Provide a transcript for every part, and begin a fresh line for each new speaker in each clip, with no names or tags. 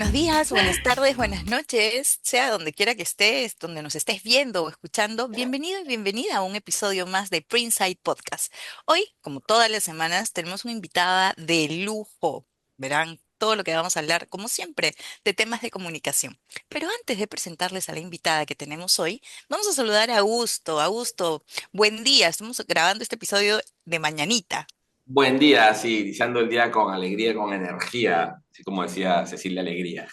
Buenos días, buenas tardes, buenas noches, sea donde quiera que estés, donde nos estés viendo o escuchando, bienvenido y bienvenida a un episodio más de Princeside Podcast. Hoy, como todas las semanas, tenemos una invitada de lujo. Verán todo lo que vamos a hablar, como siempre, de temas de comunicación. Pero antes de presentarles a la invitada que tenemos hoy, vamos a saludar a Augusto. Augusto, buen día. Estamos grabando este episodio de mañanita.
Buen día, sí, iniciando el día con alegría, con energía, así como decía Cecilia Alegría.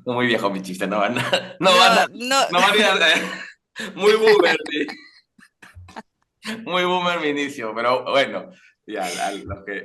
No, muy viejo mi chiste, no van a, no van a,
No, no.
no van a, muy boomer, muy boomer mi inicio, pero bueno, ya,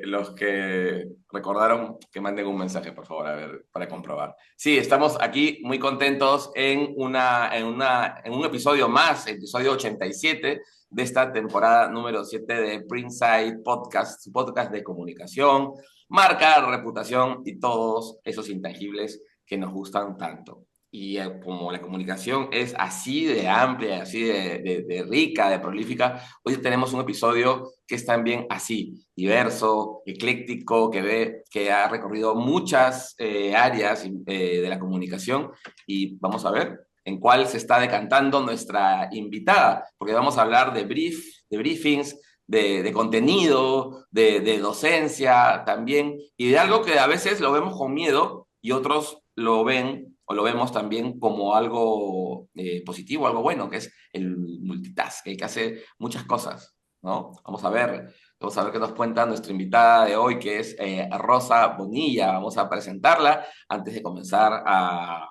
los que recordaron que manden un mensaje, por favor, a ver, para comprobar. Sí, estamos aquí muy contentos en un episodio más, episodio 87 de esta temporada número 7 de Princeside Podcast, su podcast de comunicación, marca, reputación y todos esos intangibles que nos gustan tanto. Y como la comunicación es así de amplia, así de rica, de prolífica, hoy tenemos un episodio que es también así, diverso, ecléctico, que ha recorrido muchas áreas de la comunicación y vamos a ver en cuál se está decantando nuestra invitada, porque vamos a hablar de briefings, de contenido, de docencia también, y de algo que a veces lo vemos con miedo y otros lo ven o lo vemos también como algo positivo, algo bueno, que es el multitask, que hace muchas cosas, ¿no? Vamos a ver qué nos cuenta nuestra invitada de hoy, que es Rosa Bonilla. Vamos a presentarla antes de comenzar a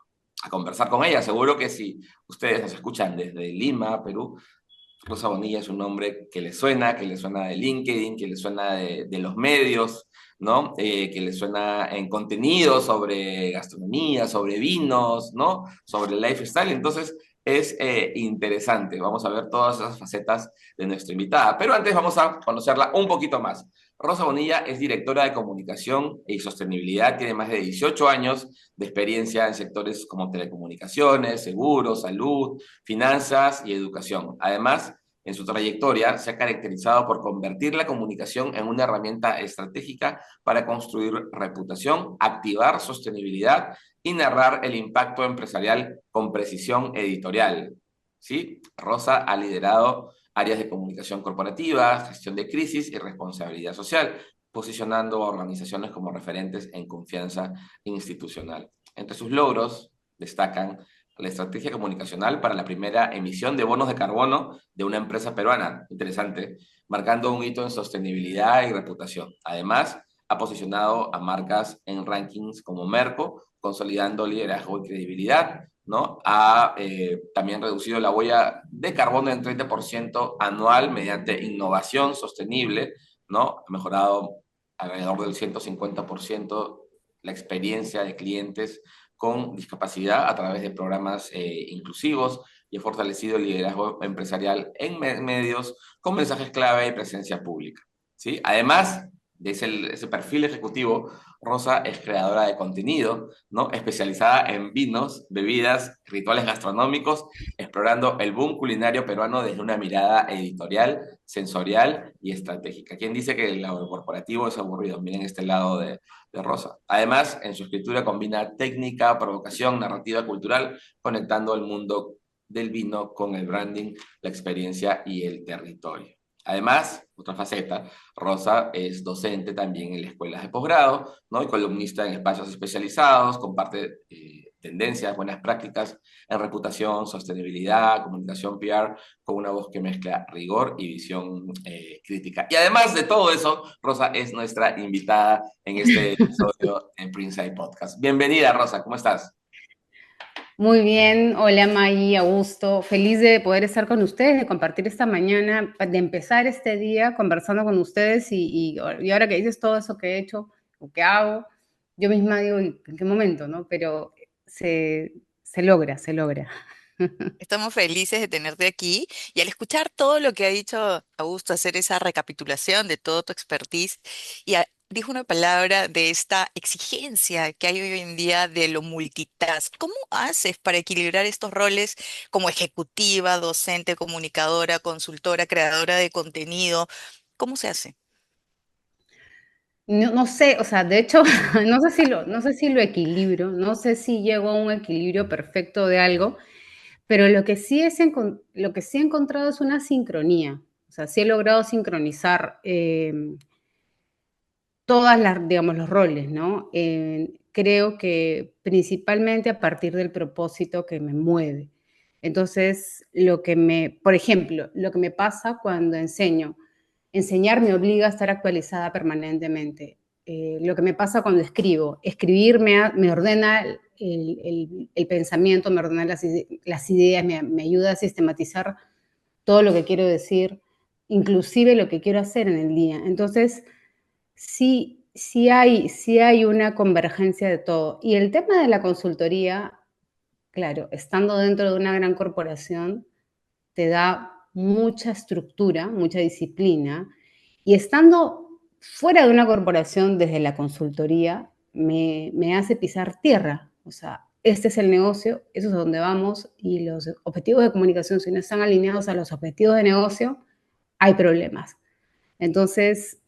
conversar con ella. Seguro que si ustedes nos escuchan desde Lima, Perú, Rosa Bonilla es un nombre que le suena de LinkedIn, que le suena de los medios, ¿no? Que le suena en contenido sobre gastronomía, sobre vinos, ¿no? Sobre lifestyle. Entonces, es interesante. Vamos a ver todas esas facetas de nuestra invitada. Pero antes vamos a conocerla un poquito más. Rosa Bonilla es directora de comunicación y sostenibilidad, tiene más de 18 años de experiencia en sectores como telecomunicaciones, seguros, salud, finanzas y educación. Además, en su trayectoria se ha caracterizado por convertir la comunicación en una herramienta estratégica para construir reputación, activar sostenibilidad y narrar el impacto empresarial con precisión editorial. ¿Sí? Rosa ha liderado áreas de comunicación corporativa, gestión de crisis y responsabilidad social, posicionando a organizaciones como referentes en confianza institucional. Entre sus logros destacan la estrategia comunicacional para la primera emisión de bonos de carbono de una empresa peruana. Interesante, marcando un hito en sostenibilidad y reputación. Además, ha posicionado a marcas en rankings como Merco, consolidando liderazgo y credibilidad, ¿no? Ha también reducido la huella de carbono en 30% anual mediante innovación sostenible, ¿no? Ha mejorado alrededor del 150% la experiencia de clientes con discapacidad a través de programas inclusivos y ha fortalecido el liderazgo empresarial en medios con mensajes clave y presencia pública. ¿Sí? Además de ese perfil ejecutivo, Rosa es creadora de contenido, ¿no? Especializada en vinos, bebidas, rituales gastronómicos, explorando el boom culinario peruano desde una mirada editorial, sensorial y estratégica. ¿Quién dice que el lado corporativo es aburrido? Miren este lado de Rosa. Además, en su escritura combina técnica, provocación, narrativa cultural, conectando el mundo del vino con el branding, la experiencia y el territorio. Además, otra faceta, Rosa es docente también en las escuelas de posgrado, ¿no? Y columnista en espacios especializados, comparte tendencias, buenas prácticas en reputación, sostenibilidad, comunicación PR, con una voz que mezcla rigor y visión crítica. Y además de todo eso, Rosa es nuestra invitada en este episodio en Prince Eye Podcast. Bienvenida, Rosa, ¿cómo estás?
Muy bien, hola Maggie, Augusto, feliz de poder estar con ustedes, de compartir esta mañana, de empezar este día conversando con ustedes y ahora que dices todo eso que he hecho o que hago, yo misma digo, ¿en qué momento, no? Pero se logra, se logra.
Estamos felices de tenerte aquí y al escuchar todo lo que ha dicho Augusto, hacer esa recapitulación de todo tu expertise dijo una palabra de esta exigencia que hay hoy en día de lo multitask. ¿Cómo haces para equilibrar estos roles como ejecutiva, docente, comunicadora, consultora, creadora de contenido? ¿Cómo se hace?
no sé, o sea, de hecho, no sé si lo equilibro, no sé si llego a un equilibrio perfecto de algo, pero lo que sí he encontrado es una sincronía. O sea, sí he logrado sincronizar digamos, los roles, ¿no? Creo que principalmente a partir del propósito que me mueve. Entonces, por ejemplo, lo que me pasa cuando enseñar me obliga a estar actualizada permanentemente. Lo que me pasa cuando escribir me ordena el pensamiento, me ordena las ideas, me ayuda a sistematizar todo lo que quiero decir, inclusive lo que quiero hacer en el día. Entonces, sí hay una convergencia de todo. Y el tema de la consultoría, claro, estando dentro de una gran corporación, te da mucha estructura, mucha disciplina, y estando fuera de una corporación desde la consultoría, me hace pisar tierra. O sea, este es el negocio, eso es a donde vamos, y los objetivos de comunicación, si no están alineados a los objetivos de negocio, hay problemas. Entonces,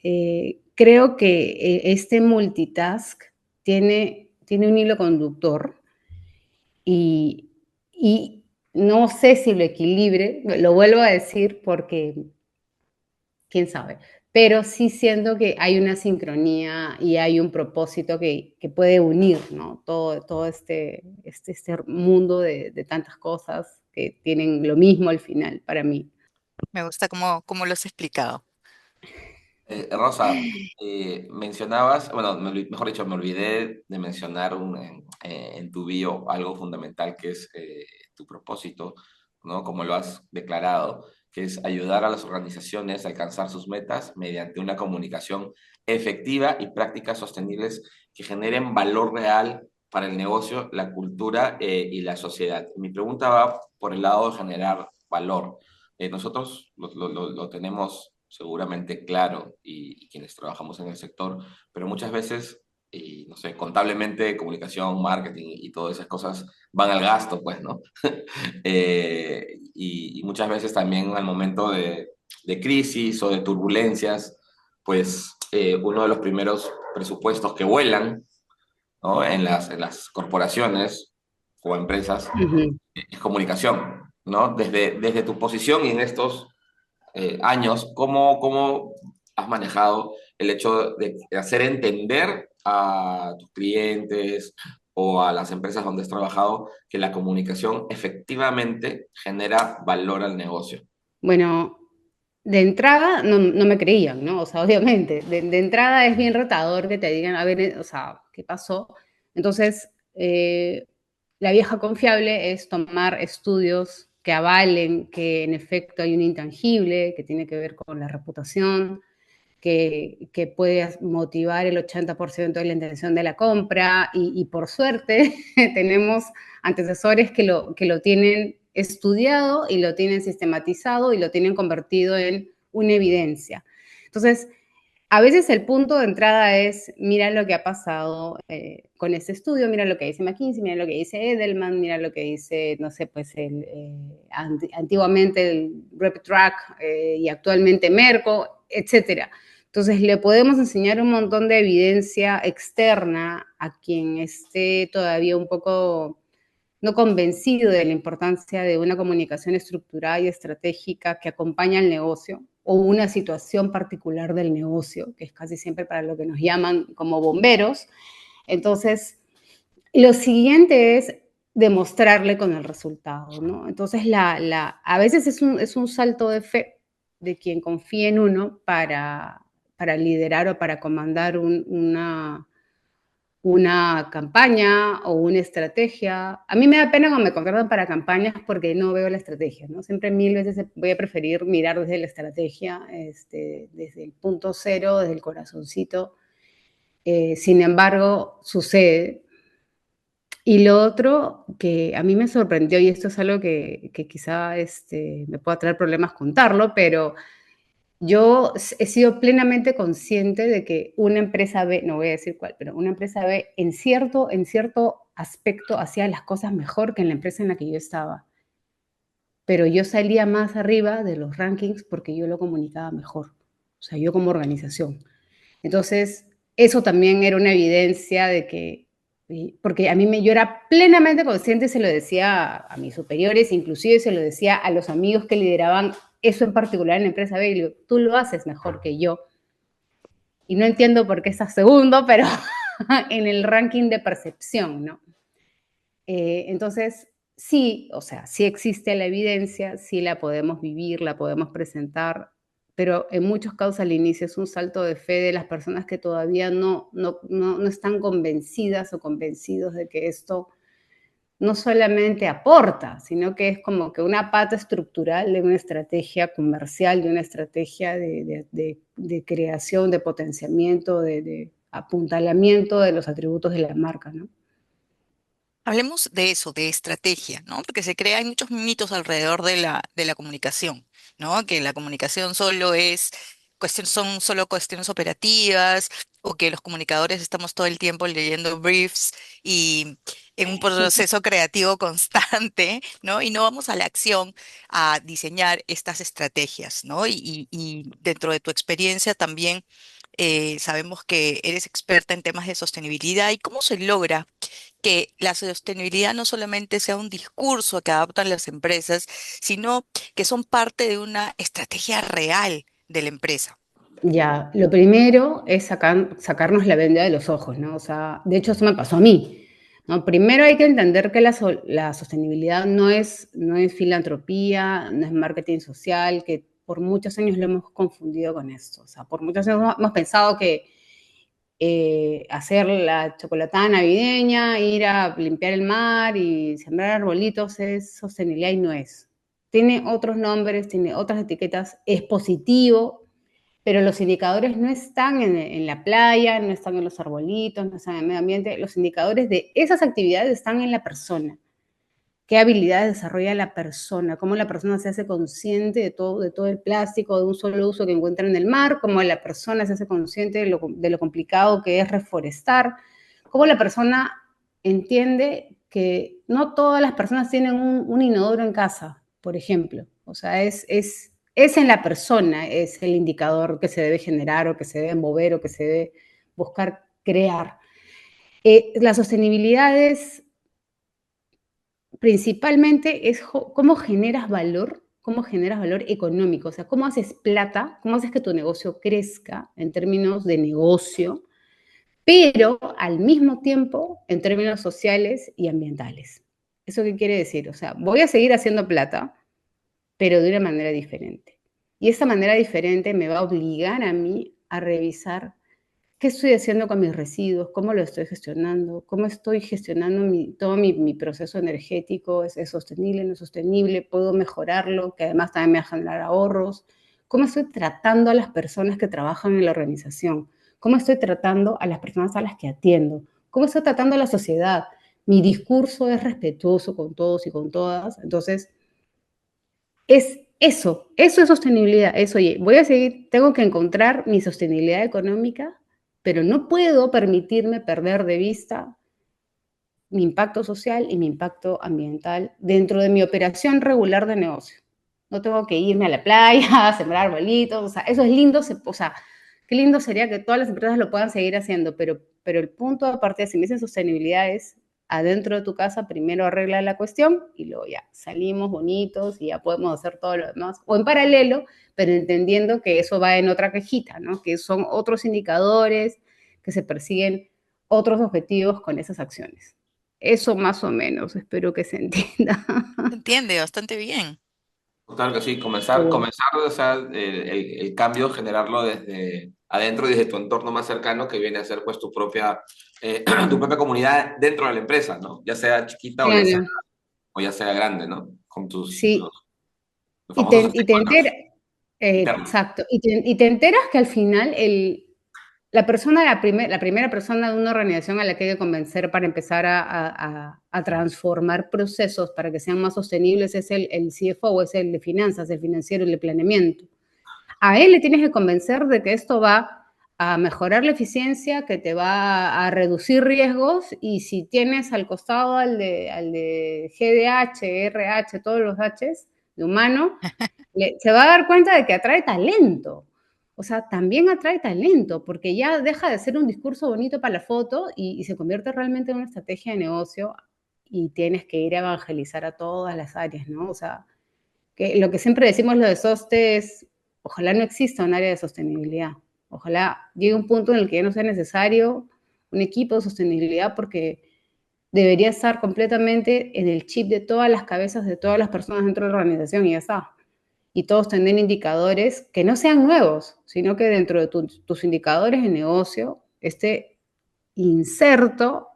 creo que este multitask tiene un hilo conductor y, y no sé si lo equilibre, lo vuelvo a decir porque quién sabe, pero sí siento que hay una sincronía y hay un propósito que puede unir, ¿no? Todo este mundo de tantas cosas que tienen lo mismo al final para mí.
Me gusta cómo lo has explicado.
Rosa, mencionabas, bueno, mejor dicho, me olvidé de mencionar en tu bio algo fundamental que es tu propósito, ¿no? Como lo has declarado, que es ayudar a las organizaciones a alcanzar sus metas mediante una comunicación efectiva y prácticas sostenibles que generen valor real para el negocio, la cultura y la sociedad. Mi pregunta va por el lado de generar valor. Nosotros lo tenemos seguramente claro y quienes trabajamos en el sector, pero muchas veces, y no sé, contablemente, comunicación, marketing y todas esas cosas van al gasto, pues, ¿no? Y muchas veces también al momento de crisis o de turbulencias, pues uno de los primeros presupuestos que vuelan, ¿no? En las corporaciones o empresas
Ujú.
es comunicación, ¿no? Desde tu posición y en estos años, ¿cómo has manejado el hecho de hacer entender a tus clientes o a las empresas donde has trabajado que la comunicación efectivamente genera valor al negocio?
Bueno, de entrada no me creían, ¿no? O sea, obviamente, de entrada es bien retador que te digan, a ver, o sea, ¿qué pasó? Entonces, la vieja confiable es tomar estudios que avalen que en efecto hay un intangible que tiene que ver con la reputación, que puede motivar el 80% de la intención de la compra y por suerte tenemos antecesores que lo tienen estudiado y lo tienen sistematizado y lo tienen convertido en una evidencia. Entonces, a veces el punto de entrada es, mira lo que ha pasado con este estudio, mira lo que dice McKinsey, mira lo que dice Edelman, mira lo que dice, no sé, pues antiguamente el RepTrack y actualmente Merco, etcétera. Entonces, le podemos enseñar un montón de evidencia externa a quien esté todavía un poco no convencido de la importancia de una comunicación estructurada y estratégica que acompaña al negocio o una situación particular del negocio, que es casi siempre para lo que nos llaman como bomberos. Entonces, lo siguiente es demostrarle con el resultado, ¿no? Entonces, a veces es un salto de fe de quien confía en uno para liderar o para comandar una campaña o una estrategia. A mí me da pena cuando me contratan para campañas porque no veo la estrategia, ¿no? Siempre mil veces voy a preferir mirar desde la estrategia, desde el punto cero, desde el corazoncito. Sin embargo, sucede. Y lo otro que a mí me sorprendió, y esto es algo que quizá me pueda traer problemas contarlo, pero yo he sido plenamente consciente de que una empresa B, no voy a decir cuál, pero una empresa B en cierto aspecto hacía las cosas mejor que en la empresa en la que yo estaba. Pero yo salía más arriba de los rankings porque yo lo comunicaba mejor. O sea, yo como organización. Entonces, Eso también era una evidencia de que, porque yo era plenamente consciente, se lo decía a mis superiores, inclusive se lo decía a los amigos que lideraban eso en particular en la empresa B, y digo, tú lo haces mejor que yo. Y no entiendo por qué estás segundo, pero en el ranking de percepción, ¿no? Entonces, sí, o sea, sí existe la evidencia, sí la podemos vivir, la podemos presentar, pero en muchos casos al inicio es un salto de fe de las personas que todavía no están convencidas o convencidos de que esto no solamente aporta, sino que es como que una pata estructural de una estrategia comercial, de una estrategia de creación, de potenciamiento, de apuntalamiento de los atributos de la marca, ¿no?
Hablemos de eso, de estrategia, ¿no? Porque se crean muchos mitos alrededor de la comunicación, ¿no? Que la comunicación solo es son solo cuestiones operativas, o que los comunicadores estamos todo el tiempo leyendo briefs y en un proceso creativo constante, ¿no? Y no vamos a la acción a diseñar estas estrategias, ¿no? Y dentro de tu experiencia también sabemos que eres experta en temas de sostenibilidad. ¿Y cómo se logra que la sostenibilidad no solamente sea un discurso que adoptan las empresas, sino que son parte de una estrategia real de la empresa?
Ya, lo primero es sacarnos la venda de los ojos, ¿no? O sea, de hecho eso me pasó a mí, ¿no? Primero hay que entender que la sostenibilidad no es filantropía, no es marketing social, que por muchos años lo hemos confundido con esto. O sea, por muchos años hemos pensado que hacer la chocolatada navideña, ir a limpiar el mar y sembrar arbolitos es sostenibilidad y no es. Tiene otros nombres, tiene otras etiquetas, es positivo, pero los indicadores no están en la playa, no están en los arbolitos, no están en el medio ambiente. Los indicadores de esas actividades están en la persona. ¿Qué habilidades desarrolla la persona? ¿Cómo la persona se hace consciente de todo el plástico de un solo uso que encuentra en el mar? ¿Cómo la persona se hace consciente de lo complicado que es reforestar? ¿Cómo la persona entiende que no todas las personas tienen un inodoro en casa, por ejemplo? O sea, es en la persona, es el indicador que se debe generar o que se debe mover o que se debe buscar crear. La sostenibilidad es principalmente es cómo generas valor económico, o sea, cómo haces plata, cómo haces que tu negocio crezca en términos de negocio, pero al mismo tiempo en términos sociales y ambientales. ¿Eso qué quiere decir? O sea, voy a seguir haciendo plata, pero de una manera diferente. Y esa manera diferente me va a obligar a mí a revisar qué estoy haciendo con mis residuos, cómo lo estoy gestionando, cómo estoy gestionando todo mi proceso energético, ¿es sostenible, no es sostenible? ¿Puedo mejorarlo? Que además también me va a generar ahorros. ¿Cómo estoy tratando a las personas que trabajan en la organización? ¿Cómo estoy tratando a las personas a las que atiendo? ¿Cómo estoy tratando a la sociedad? Mi discurso es respetuoso con todos y con todas. Entonces, es eso es sostenibilidad. Es, oye, voy a seguir, tengo que encontrar mi sostenibilidad económica, pero no puedo permitirme perder de vista mi impacto social y mi impacto ambiental dentro de mi operación regular de negocio. No tengo que irme a la playa a sembrar arbolitos, o sea, eso es lindo, o sea, qué lindo sería que todas las empresas lo puedan seguir haciendo, pero el punto de partida, si me dicen sostenibilidad, es adentro de tu casa, primero arregla la cuestión y luego ya salimos bonitos y ya podemos hacer todo lo demás, o en paralelo, pero entendiendo que eso va en otra cajita, ¿no? Que son otros indicadores, que se persiguen otros objetivos con esas acciones. Eso más o menos, espero que se entienda.
¿Se entiende bastante bien?
Claro que sí,
Seguro.
comenzar, o sea, el cambio, generarlo desde adentro y desde tu entorno más cercano, que viene a ser pues tu propia comunidad dentro de la empresa, ¿no? Ya sea chiquita
Claro,
o ya sea grande, ¿no? Con
sí.
los
Y
famosos
te
stakeholders
enteras,
internos.
exacto, y te enteras que al final la persona, la primera persona de una organización a la que hay que convencer para empezar a transformar procesos para que sean más sostenibles es el CFO, es el de finanzas, el financiero, el de planeamiento. A él le tienes que convencer de que esto va a mejorar la eficiencia, que te va a reducir riesgos y si tienes al costado al de GDH, RH, todos los Hs de humano, se va a dar cuenta de que atrae talento. o sea, también atrae talento, porque ya deja de ser un discurso bonito para la foto y se convierte realmente en una estrategia de negocio y tienes que ir a evangelizar a todas las áreas, ¿no? O sea, que lo que siempre decimos lo de SOSTE es, ojalá no exista un área de sostenibilidad, ojalá llegue un punto en el que ya no sea necesario un equipo de sostenibilidad porque debería estar completamente en el chip de todas las cabezas de todas las personas dentro de la organización y ya está. Y todos tener indicadores que no sean nuevos, sino que dentro de tus indicadores de negocio esté inserto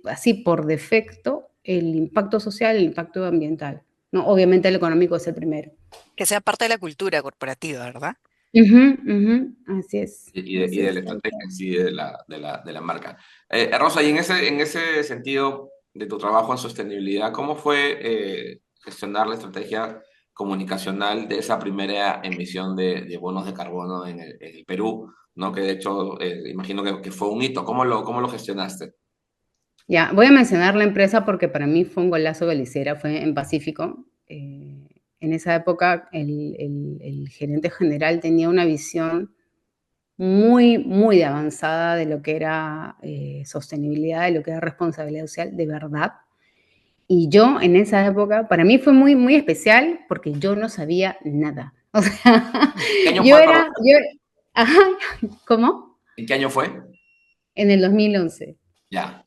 así por defecto el impacto social, el impacto ambiental. ¿No? Obviamente el económico es el primero.
Que sea parte de la cultura corporativa, ¿verdad?
Así es,
Y
así
de la
es.
estrategia en sí de la marca. Rosa, y en ese sentido de tu trabajo en sostenibilidad, ¿cómo fue gestionar la estrategia comunicacional de esa primera emisión de bonos de carbono en el Perú? ¿No? Que de hecho, imagino que fue un hito. Cómo lo gestionaste?
Ya, voy a mencionar la empresa porque para mí fue un golazo que le hiciera, fue en Pacífico. En esa época el gerente general tenía una visión muy, muy avanzada de lo que era sostenibilidad, de lo que era responsabilidad social, de verdad. Y yo en esa época, para mí fue muy, muy especial porque yo no sabía nada. O sea,
¿Qué año
yo
fue, perdón?
era, yo, ajá, ¿cómo?
¿En qué año fue?
En el 2011.
Ya.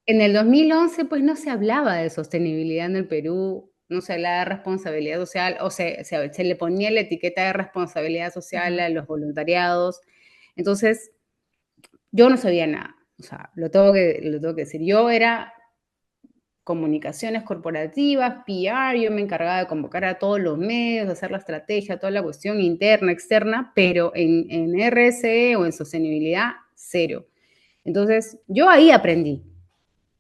En el 2011, pues no se hablaba de sostenibilidad en el Perú, no se hablaba de responsabilidad social, o se le ponía la etiqueta de responsabilidad social
Ujú.
a los voluntariados. Entonces, yo no sabía nada, o sea, lo tengo que decir. Yo era comunicaciones corporativas, PR, yo me encargaba de convocar a todos los medios, de hacer la estrategia, toda la cuestión interna, externa, pero en RSE o en sostenibilidad, cero. Entonces, yo ahí aprendí.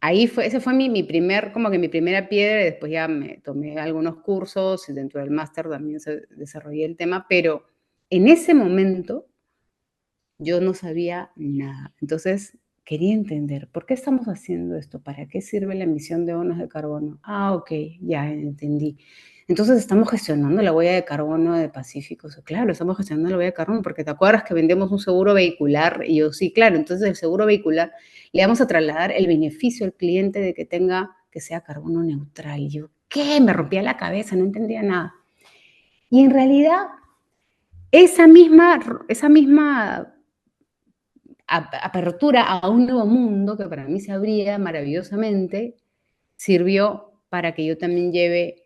Ahí fue, ese fue mi primer, como que mi primera piedra, y después ya me tomé algunos cursos, y dentro del máster también desarrollé el tema, pero en ese momento yo no sabía nada. Entonces, quería entender, ¿por qué estamos haciendo esto? ¿Para qué sirve la emisión de bonos de carbono? Ah, ok, ya entendí. Entonces estamos gestionando la huella de carbono de Pacífico. O sea, claro, estamos gestionando la huella de carbono porque te acuerdas que vendemos un seguro vehicular y yo sí, claro, entonces el seguro vehicular le vamos a trasladar el beneficio al cliente de que tenga, que sea carbono neutral. Y yo, ¿qué? Me rompía la cabeza, no entendía nada. Y en realidad, esa misma apertura a un nuevo mundo que para mí se abría maravillosamente, sirvió para que yo también lleve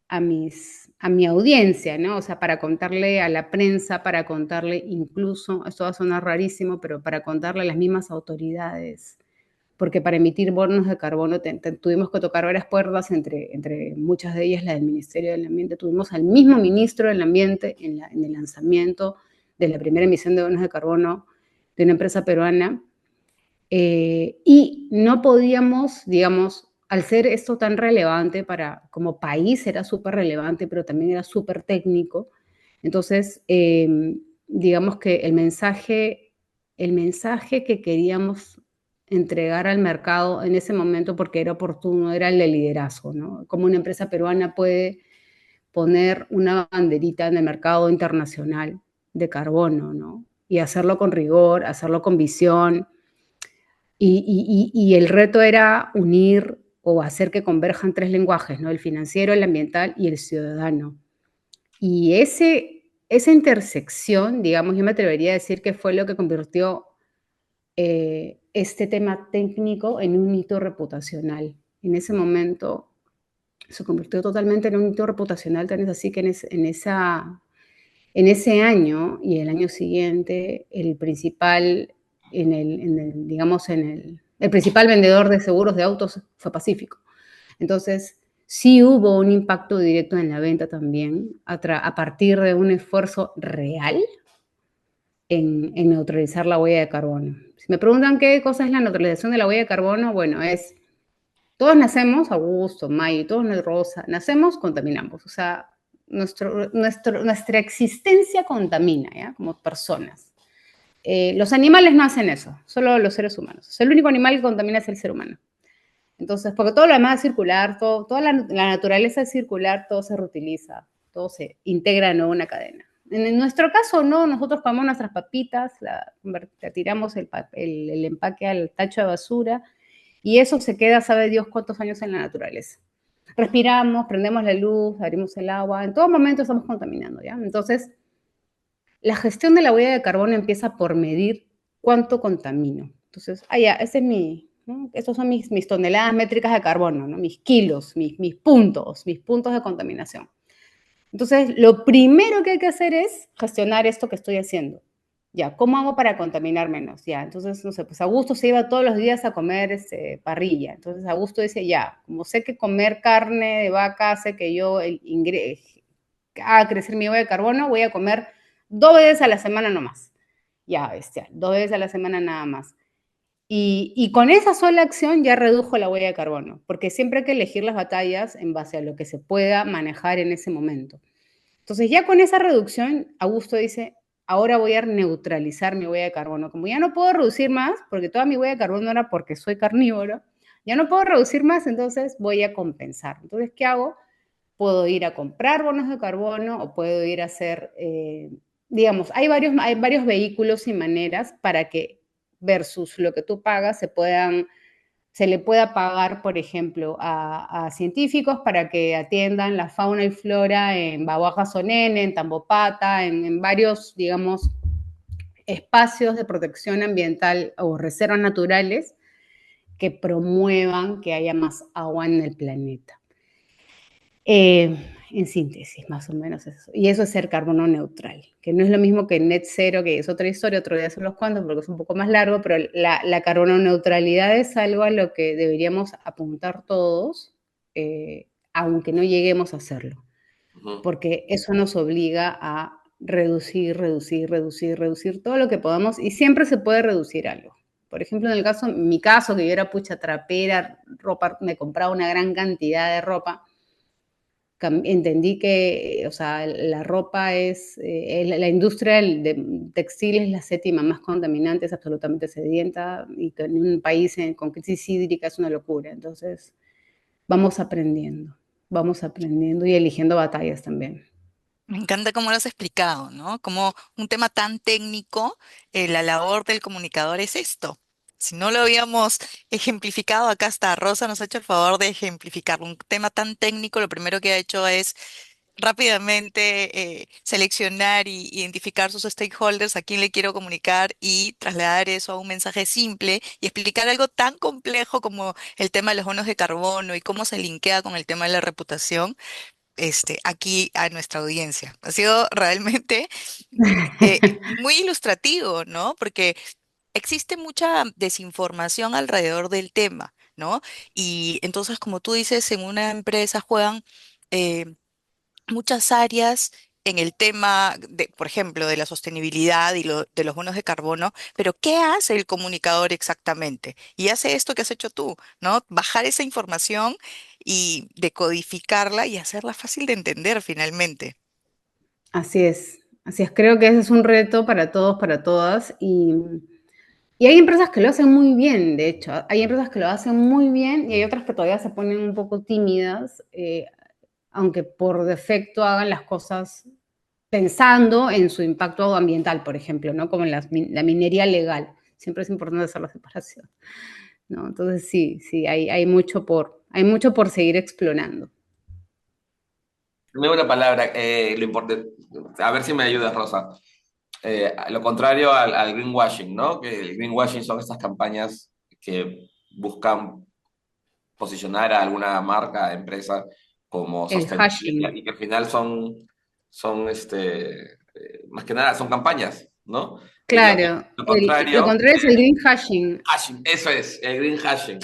a mi audiencia, ¿no? O sea, para contarle a la prensa, para contarle incluso, esto va a sonar rarísimo, pero para contarle a las mismas autoridades, porque para emitir bonos de carbono tuvimos que tocar varias puertas, entre muchas de ellas la del Ministerio del Ambiente. Tuvimos al mismo ministro del Ambiente en el lanzamiento de la primera emisión de bonos de carbono de una empresa peruana, y no podíamos, digamos, al ser esto tan relevante para, como país era súper relevante, pero también era súper técnico, entonces, digamos que el mensaje que queríamos entregar al mercado en ese momento, porque era oportuno, era el de liderazgo, ¿no? Como una empresa peruana puede poner una banderita en el mercado internacional de carbono, ¿no? Y hacerlo con rigor, hacerlo con visión, y el reto era unir o hacer que converjan tres lenguajes, ¿no? El financiero, el ambiental y el ciudadano. Y esa intersección, digamos, yo me atrevería a decir que fue lo que convirtió este tema técnico en un hito reputacional. En ese momento se convirtió totalmente en un hito reputacional, tan es así que en ese año y el año siguiente, el principal, digamos, el principal vendedor de seguros de autos fue Pacífico. Entonces, sí hubo un impacto directo en la venta también, a partir de un esfuerzo real en neutralizar la huella de carbono. Si me preguntan qué cosa es la neutralización de la huella de carbono, bueno, todos nacemos, Augusto, May, todos Rosa, nacemos, contaminamos. O sea, nuestra existencia contamina, ¿ya? Como personas. Los animales no hacen eso, solo los seres humanos. O sea, el único animal que contamina es el ser humano. Entonces, porque todo lo demás es circular, toda la naturaleza es circular, todo se reutiliza, todo se integra en una cadena. En nuestro caso, no, nosotros comemos nuestras papitas, la tiramos el empaque al tacho de basura y eso se queda, sabe Dios cuántos años en la naturaleza. Respiramos, prendemos la luz, abrimos el agua, en todo momento estamos contaminando, ¿ya? Entonces, la gestión de la huella de carbono empieza por medir cuánto contamino. Entonces, ya, ese es ¿no? Estos son mis toneladas métricas de carbono, ¿no? Mis kilos, mis puntos de contaminación. Entonces, lo primero que hay que hacer es gestionar esto que estoy haciendo. Ya, ¿cómo hago para contaminar menos? Ya, entonces, no sé, pues Augusto se iba todos los días a comer parrilla. Entonces, Augusto dice, ya, como sé que comer carne de vaca hace que yo haga crecer mi huella de carbono, voy a comer 2 veces a la semana nomás. Ya, bestia, 2 veces a la semana nada más. Y con esa sola acción ya redujo la huella de carbono, porque siempre hay que elegir las batallas en base a lo que se pueda manejar en ese momento. Entonces ya con esa reducción, Augusto dice, ahora voy a neutralizar mi huella de carbono. Como ya no puedo reducir más, porque toda mi huella de carbono era porque soy carnívoro, ya no puedo reducir más, entonces voy a compensar. Entonces, ¿qué hago? Puedo ir a comprar bonos de carbono o puedo ir a hacer, digamos, hay varios vehículos y maneras para que versus lo que tú pagas se le pueda pagar, por ejemplo, a científicos para que atiendan la fauna y flora en Bahuaja-Sonene, en Tambopata, en varios, digamos, espacios de protección ambiental o reservas naturales que promuevan que haya más agua en el planeta. En síntesis, más o menos eso. Y eso es ser carbono neutral, que no es lo mismo que net cero, que es otra historia, otro día son los cuantos, porque es un poco más largo, pero la carbono neutralidad es algo a lo que deberíamos apuntar todos, aunque no lleguemos a hacerlo, porque eso nos obliga a reducir todo lo que podamos, y siempre se puede reducir algo. Por ejemplo, en mi caso, que yo era pucha trapera, ropa, me compraba una gran cantidad de ropa, entendí que, o sea, la ropa la industria de textil es la séptima más contaminante, es absolutamente sedienta, y que en un país con crisis hídrica es una locura. Entonces, vamos aprendiendo y eligiendo batallas también.
Me encanta cómo lo has explicado, ¿no? Como un tema tan técnico, la labor del comunicador es esto. Si no lo habíamos ejemplificado, acá está Rosa nos ha hecho el favor de ejemplificar un tema tan técnico. Lo primero que ha hecho es rápidamente seleccionar y identificar sus stakeholders, a quién le quiero comunicar y trasladar eso a un mensaje simple y explicar algo tan complejo como el tema de los bonos de carbono y cómo se linkea con el tema de la reputación, aquí a nuestra audiencia. Ha sido realmente muy ilustrativo, ¿no? Porque existe mucha desinformación alrededor del tema, ¿no? Y entonces, como tú dices, en una empresa juegan eh, muchas áreas en el tema de, por ejemplo, de la sostenibilidad y de los bonos de carbono, pero ¿qué hace el comunicador exactamente? Y hace esto que has hecho tú, ¿no? Bajar esa información y decodificarla y hacerla fácil de entender finalmente.
Así es, así es. Creo que ese es un reto para todos, para todas. Y hay empresas que lo hacen muy bien, de hecho. Hay empresas que lo hacen muy bien y hay otras que todavía se ponen un poco tímidas, aunque por defecto hagan las cosas pensando en su impacto ambiental, por ejemplo, ¿no? Como la minería legal. Siempre es importante hacer la separación, ¿no? Entonces sí, hay mucho por seguir explorando.
Dime una palabra, lo importante, a ver si me ayudas, Rosa. Lo contrario al greenwashing, ¿no? Que el greenwashing son estas campañas que buscan posicionar a alguna marca, empresa como
El
sostenible
hashing,
y que al final son más que nada, son campañas, ¿no? Y
claro.
lo
Lo
contrario,
contrario es el green hashing.
hashing, eso es, el green hashing.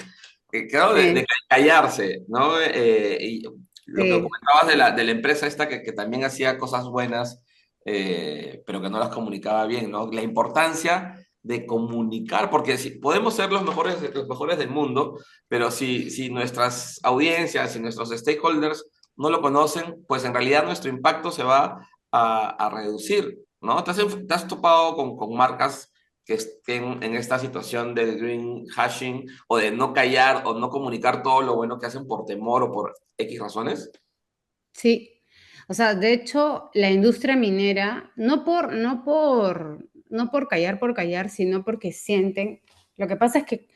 Claro, de
Sí,
callarse, ¿no? Y lo que
sí.
comentabas de la empresa esta que también hacía cosas buenas, pero que no las comunicaba bien, ¿no? La importancia de comunicar, porque si, podemos ser los mejores del mundo, pero si nuestras audiencias y nuestros stakeholders no lo conocen, pues en realidad nuestro impacto se va a reducir, ¿no? Te has topado con marcas que estén en esta situación del green hashing o de no callar o no comunicar todo lo bueno que hacen por temor o por X razones?
Sí. O sea, de hecho, la industria minera, no por callar por callar, sino porque sienten, lo que pasa es que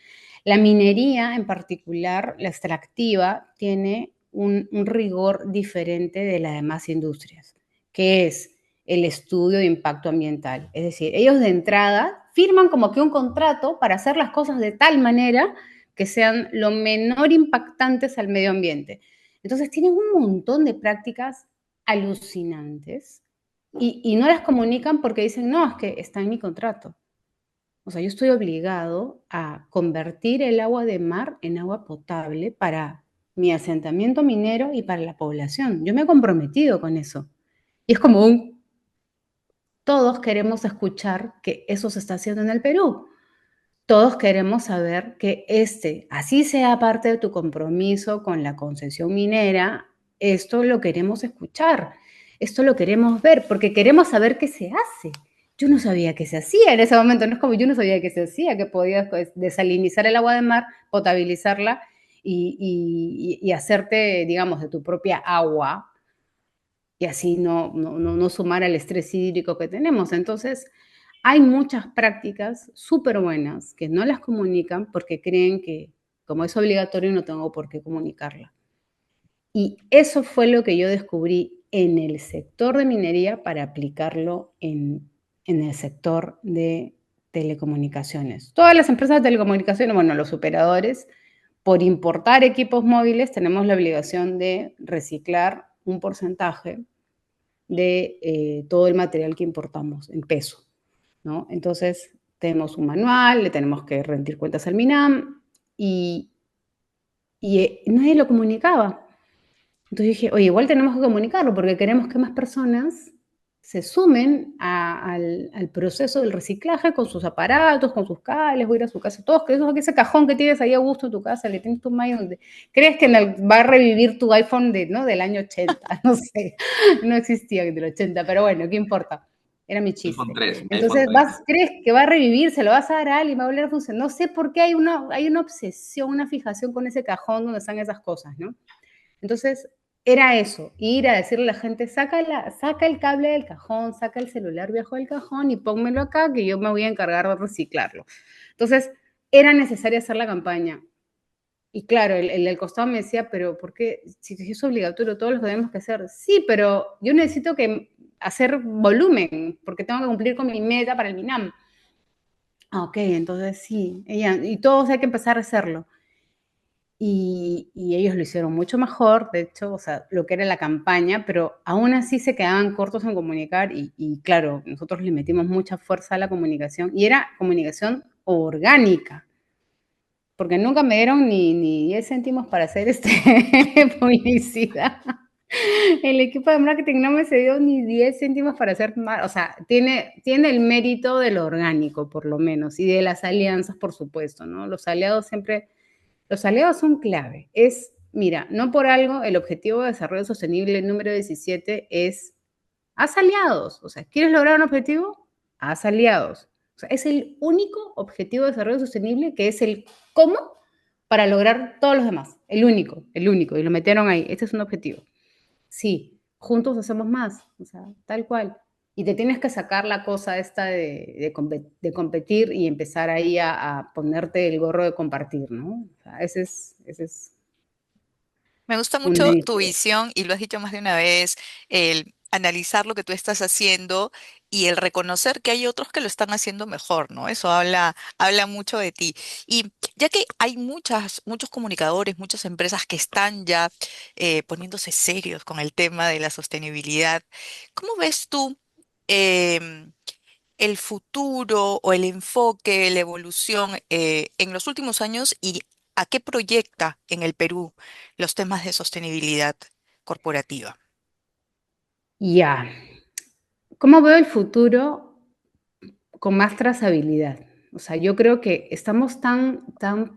la minería en particular, la extractiva, tiene un rigor diferente de las demás industrias, que es el estudio de impacto ambiental. Es decir, ellos de entrada firman como que un contrato para hacer las cosas de tal manera que sean lo menor impactantes al medio ambiente. Entonces tienen un montón de prácticas alucinantes y no las comunican porque dicen, no, es que está en mi contrato. O sea, yo estoy obligado a convertir el agua de mar en agua potable para mi asentamiento minero y para la población. Yo me he comprometido con eso. Y es como todos queremos escuchar que eso se está haciendo en el Perú. Todos queremos saber que así sea parte de tu compromiso con la concesión minera, esto lo queremos escuchar, esto lo queremos ver, porque queremos saber qué se hace. Yo no sabía qué se hacía en ese momento, no es como yo no sabía qué se hacía, que podías pues, desalinizar el agua de mar, potabilizarla y hacerte, digamos, de tu propia agua y así no sumar al estrés hídrico que tenemos. Entonces, hay muchas prácticas súper buenas que no las comunican porque creen que como es obligatorio no tengo por qué comunicarla. Y eso fue lo que yo descubrí en el sector de minería para aplicarlo en el sector de telecomunicaciones. Todas las empresas de telecomunicaciones, bueno, los operadores, por importar equipos móviles, tenemos la obligación de reciclar un porcentaje de todo el material que importamos en peso, ¿no? Entonces, tenemos un manual, le tenemos que rendir cuentas al MINAM y nadie lo comunicaba. Entonces dije, oye, igual tenemos que comunicarlo porque queremos que más personas se sumen al proceso del reciclaje con sus aparatos, con sus cables, voy a ir a su casa, todos, que ese cajón que tienes ahí a gusto en tu casa, que tienes tu mail, donde crees que va a revivir tu iPhone ¿no? del año 80, no sé, no existía del 80, pero bueno, ¿qué importa? Era mi
iPhone
chiste.
3, iPhone
Entonces,
3.
crees que va a revivir, se lo vas a dar a alguien, va a volver a funcionar. No sé por qué hay una obsesión, una fijación con ese cajón donde están esas cosas, ¿no? Entonces, era eso, ir a decirle a la gente, saca el cable del cajón, saca el celular viejo del cajón y pónmelo acá que yo me voy a encargar de reciclarlo. Entonces, era necesario hacer la campaña. Y claro, el del costado me decía, pero ¿por qué? Si es obligatorio, todos lo tenemos que hacer. Sí, pero yo necesito hacer volumen, porque tengo que cumplir con mi meta para el MINAM. Ah, ok, entonces sí, y todos hay que empezar a hacerlo. Y ellos lo hicieron mucho mejor, de hecho, o sea, lo que era la campaña, pero aún así se quedaban cortos en comunicar y claro, nosotros le metimos mucha fuerza a la comunicación y era comunicación orgánica, porque nunca me dieron ni 10 céntimos para hacer publicidad. El equipo de marketing no me cedió ni 10 céntimos para hacer más, o sea, tiene el mérito de lo orgánico, por lo menos, y de las alianzas, por supuesto, ¿no? Los aliados son clave. Mira, no por algo el Objetivo de Desarrollo Sostenible número 17 es, haz aliados. O sea, ¿quieres lograr un objetivo? Haz aliados. O sea, es el único Objetivo de Desarrollo Sostenible que es el cómo para lograr todos los demás. El único, y lo metieron ahí. Este es un objetivo. Sí, juntos hacemos más, o sea, tal cual. Y te tienes que sacar la cosa esta de competir y empezar ahí a ponerte el gorro de compartir, ¿no? O sea, ese es
Me gusta
una
mucho tu
idea.
visión y lo has dicho más de una vez, el analizar lo que tú estás haciendo y el reconocer que hay otros que lo están haciendo mejor, ¿no? Eso habla mucho de ti. Y ya que hay muchos comunicadores, muchas empresas que están ya poniéndose serios con el tema de la sostenibilidad, ¿cómo ves tú em, el futuro o el enfoque, la evolución en los últimos años y a qué proyecta en el Perú los temas de sostenibilidad corporativa?
Ya, ¿cómo veo el futuro con más trazabilidad? O sea, yo creo que estamos tan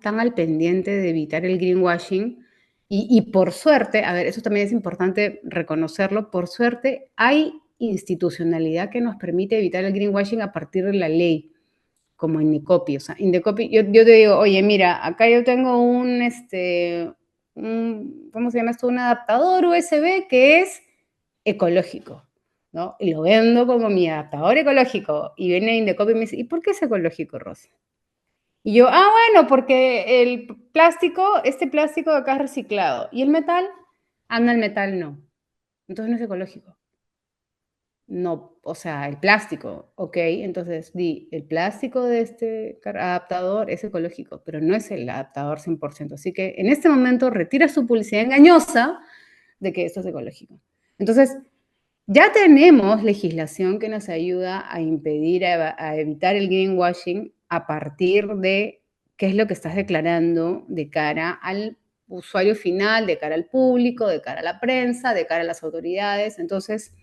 al pendiente de evitar el greenwashing y por suerte, a ver, eso también es importante reconocerlo, por suerte hay institucionalidad que nos permite evitar el greenwashing a partir de la ley, como Indecopi. O sea, Indecopi, yo te digo, oye, mira, acá yo tengo ¿cómo se llama esto? Un adaptador USB que es ecológico, ¿no? Y lo vendo como mi adaptador ecológico. Y viene Indecop y me dice, ¿y por qué es ecológico, Rosa? Y yo, bueno, porque el plástico, este plástico de acá es reciclado. ¿Y el metal? No, el metal no. Entonces no es ecológico. No, o sea, el plástico, ok, entonces el plástico de este adaptador es ecológico, pero no es el adaptador 100%. Así que en este momento retira su publicidad engañosa de que esto es ecológico. Entonces, ya tenemos legislación que nos ayuda a impedir, a evitar el greenwashing a partir de qué es lo que estás declarando de cara al usuario final, de cara al público, de cara a la prensa, de cara a las autoridades. Entonces,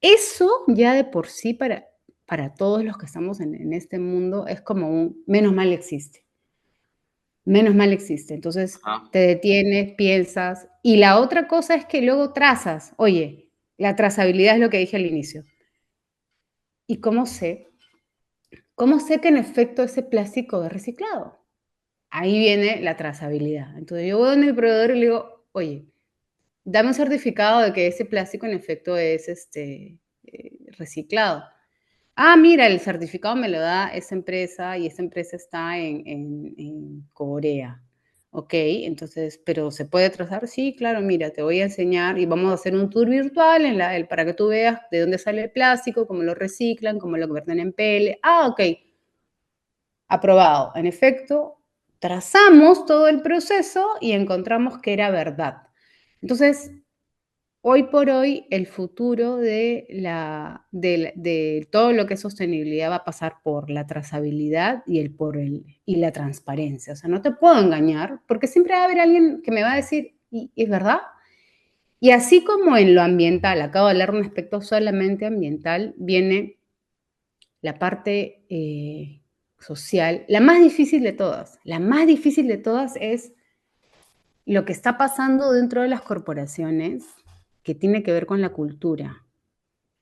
eso ya de por sí para todos los que estamos en este mundo es como un menos mal existe. Menos mal existe. Entonces
Ajá.
te detienes, piensas. Y la otra cosa es que luego trazas. Oye, la trazabilidad es lo que dije al inicio. ¿Y cómo sé? ¿Cómo sé que en efecto ese plástico es reciclado? Ahí viene la trazabilidad. Entonces yo voy a mi proveedor y le digo, oye, dame un certificado de que ese plástico en efecto es reciclado. Mira, el certificado me lo da esa empresa y esa empresa está en Corea. Ok, entonces, ¿pero se puede trazar? Sí, claro, mira, te voy a enseñar y vamos a hacer un tour virtual para que tú veas de dónde sale el plástico, cómo lo reciclan, cómo lo convierten en PL. Ok, aprobado. En efecto, trazamos todo el proceso y encontramos que era verdad. Entonces, hoy por hoy, el futuro de todo lo que es sostenibilidad va a pasar por la trazabilidad y la transparencia. O sea, no te puedo engañar porque siempre va a haber alguien que me va a decir, ¿y es verdad? Y así como en lo ambiental, acabo de hablar de un aspecto solamente ambiental, viene la parte social, la más difícil de todas. La más difícil de todas es lo que está pasando dentro de las corporaciones que tiene que ver con la cultura,